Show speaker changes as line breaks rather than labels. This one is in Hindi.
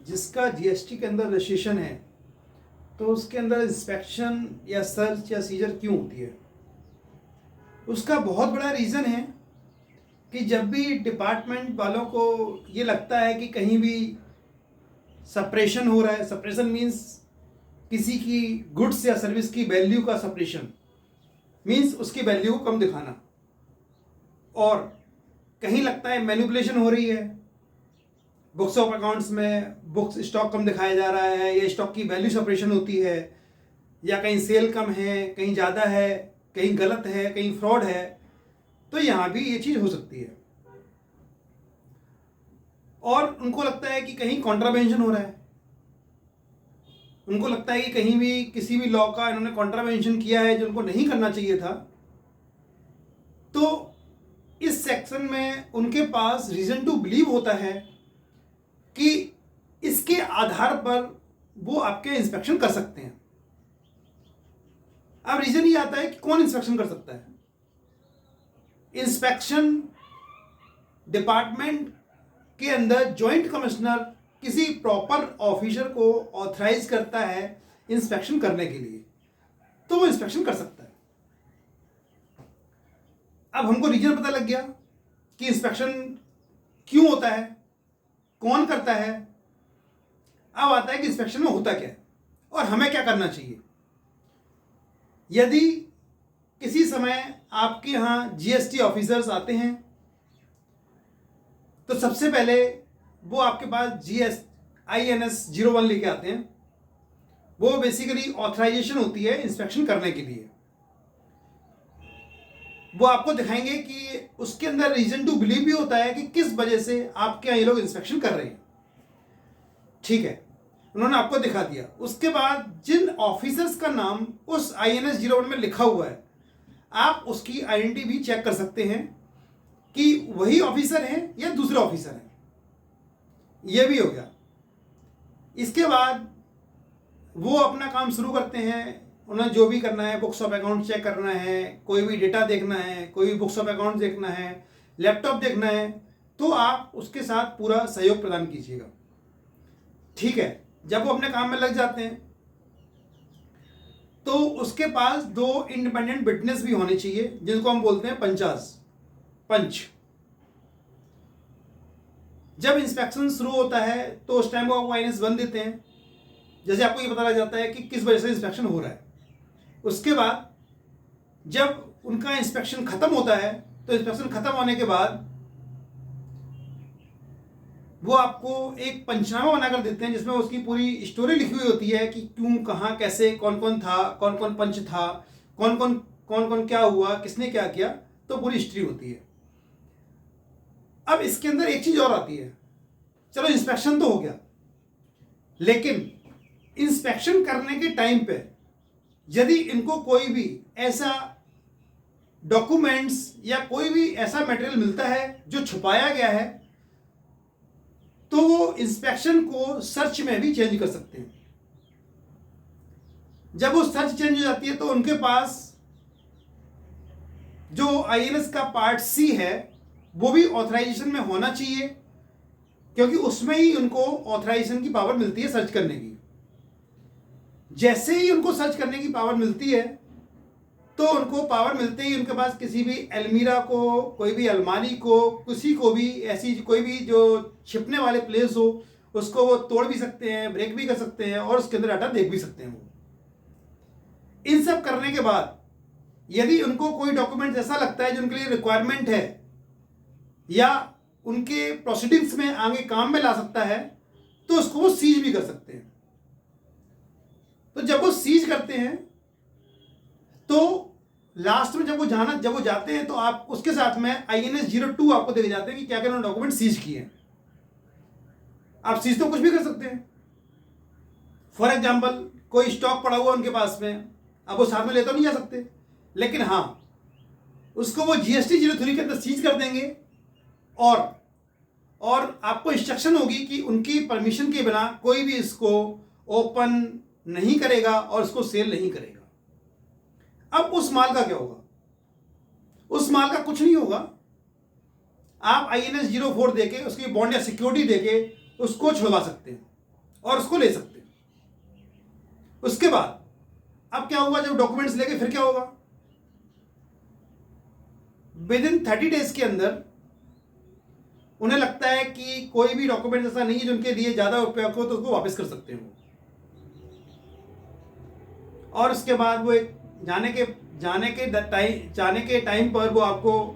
जिसका जीएसटी के अंदर रजिस्ट्रेशन है तो उसके अंदर इंस्पेक्शन या सर्च या सीजर क्यों होती है? उसका बहुत बड़ा रीज़न है कि जब भी डिपार्टमेंट वालों को ये लगता है कि कहीं भी सप्रेशन हो रहा है, सप्रेशन मीन्स किसी की गुड्स या सर्विस की वैल्यू का सप्रेशन मीन्स उसकी वैल्यू को कम दिखाना, और कहीं लगता है मैनिपुलेशन हो रही है, बुक्स ऑफ अकाउंट्स में बुक्स स्टॉक कम दिखाया जा रहा है या स्टॉक की वैल्यू सप्रेशन होती है, या कहीं सेल कम है, कहीं ज़्यादा है, कहीं गलत है, कहीं फ्रॉड है, तो यहाँ भी ये चीज़ हो सकती है। और उनको लगता है कि कहीं कॉन्ट्रावेंशन हो रहा है, उनको लगता है कि कहीं भी किसी भी लॉ का इन्होंने कॉन्ट्रावेंशन किया है जो उनको नहीं करना चाहिए था। तो इस सेक्शन में उनके पास रीज़न टू बिलीव होता है कि इसके आधार पर वो आपके इंस्पेक्शन कर सकते हैं। अब रीज़न ये आता है कि कौन इंस्पेक्शन कर सकता है। इंस्पेक्शन डिपार्टमेंट के अंदर जॉइंट कमिश्नर किसी प्रॉपर ऑफिसर को ऑथराइज करता है इंस्पेक्शन करने के लिए, तो वो इंस्पेक्शन कर सकता है। अब हमको रीजन पता लग गया कि इंस्पेक्शन क्यों होता है, कौन करता है। अब आता है कि इंस्पेक्शन में होता क्या है और हमें क्या करना चाहिए। यदि किसी समय आपके यहाँ जीएसटी ऑफिसर्स आते हैं तो सबसे पहले वो आपके पास INS 01 लेके आते हैं। वो बेसिकली ऑथराइजेशन होती है इंस्पेक्शन करने के लिए। वो आपको दिखाएंगे कि उसके अंदर रीजन टू बिलीव भी होता है कि किस वजह से आपके यहाँ ये लोग इंस्पेक्शन कर रहे हैं। ठीक है, उन्होंने आपको दिखा दिया। उसके बाद जिन ऑफिसर्स का नाम उस INS 01 में लिखा हुआ है, आप उसकी आइडेंटिटी भी चेक कर सकते हैं कि वही ऑफिसर हैं या दूसरे ऑफिसर हैं। ये भी हो गया। इसके बाद वो अपना काम शुरू करते हैं। उन्हें जो भी करना है, बुक्स ऑफ अकाउंट चेक करना है, कोई भी डेटा देखना है, कोई भी बुक्स ऑफ अकाउंट देखना है, लैपटॉप देखना है, तो आप उसके साथ पूरा सहयोग प्रदान कीजिएगा। ठीक है, जब वो अपने काम में लग जाते हैं तो उसके पास 2 इंडिपेंडेंट विटनेस भी होने चाहिए, जिनको हम बोलते हैं पंच। जब इंस्पेक्शन शुरू होता है तो उस टाइम को आपको INS 1 देते हैं, जैसे आपको ये पता लग जाता है कि किस वजह से इंस्पेक्शन हो रहा है। उसके बाद जब उनका इंस्पेक्शन खत्म होता है तो इंस्पेक्शन खत्म होने के बाद वो आपको एक पंचनामा बनाकर देते हैं, जिसमें उसकी पूरी स्टोरी लिखी हुई होती है कि क्यों, कहाँ, कैसे, कौन कौन था, कौन कौन पंच था, कौन कौन क्या हुआ, किसने क्या किया, तो पूरी हिस्ट्री होती है। अब इसके अंदर एक चीज और आती है। चलो इंस्पेक्शन तो हो गया, लेकिन इंस्पेक्शन करने के टाइम पे यदि इनको कोई भी ऐसा डॉक्यूमेंट्स या कोई भी ऐसा मटेरियल मिलता है जो छुपाया गया है, तो वो इंस्पेक्शन को सर्च में भी चेंज कर सकते हैं। जब वो सर्च चेंज हो जाती है तो उनके पास जो INS का पार्ट C है वो भी ऑथराइजेशन में होना चाहिए, क्योंकि उसमें ही उनको ऑथराइजेशन की पावर मिलती है सर्च करने की। जैसे ही उनको सर्च करने की पावर मिलती है तो उनको पावर मिलते ही उनके पास किसी भी अलमीरा को, कोई भी अलमारी को, किसी को भी ऐसी कोई भी जो छिपने वाले प्लेस हो उसको वो तोड़ भी सकते हैं, ब्रेक भी कर सकते हैं और उसके अंदर डाटा देख भी सकते हैं। वो इन सब करने के बाद यदि उनको कोई डॉक्यूमेंट ऐसा लगता है जो उनके लिए रिक्वायरमेंट है या उनके प्रोसीडिंग्स में आगे काम में ला सकता है, तो उसको वो सीज भी कर सकते हैं। तो जब वो सीज करते हैं तो लास्ट में जब वो जाते हैं तो आप उसके साथ में INS 02 आपको दे जाते हैं कि क्या क्या उन्होंने डॉक्यूमेंट सीज किए हैं। आप सीज तो कुछ भी कर सकते हैं। फॉर एग्जाम्पल कोई स्टॉक पड़ा हुआ उनके पास में, अब वो साथ में लेते नहीं जा सकते, लेकिन हाँ उसको वो GST 03 के अंदर सीज कर देंगे और आपको इंस्ट्रक्शन होगी कि उनकी परमिशन के बिना कोई भी इसको ओपन नहीं करेगा और इसको सेल नहीं करेगा। अब उस माल का क्या होगा? उस माल का कुछ नहीं होगा। आप INS 04 देके उसकी बॉन्ड या सिक्योरिटी देके उसको छुड़वा सकते हैं। और उसको ले सकते हैं। उसके बाद अब क्या होगा, जब डॉक्यूमेंट्स लेके फिर क्या होगा, विद इन 30 डेज के अंदर उन्हें लगता है कि कोई भी डॉक्यूमेंट ऐसा नहीं है जो उनके लिए ज्यादा उपयोग हो, तो उसको वापस कर सकते हैं वो। और उसके बाद वो एक जाने के टाइम पर वो आपको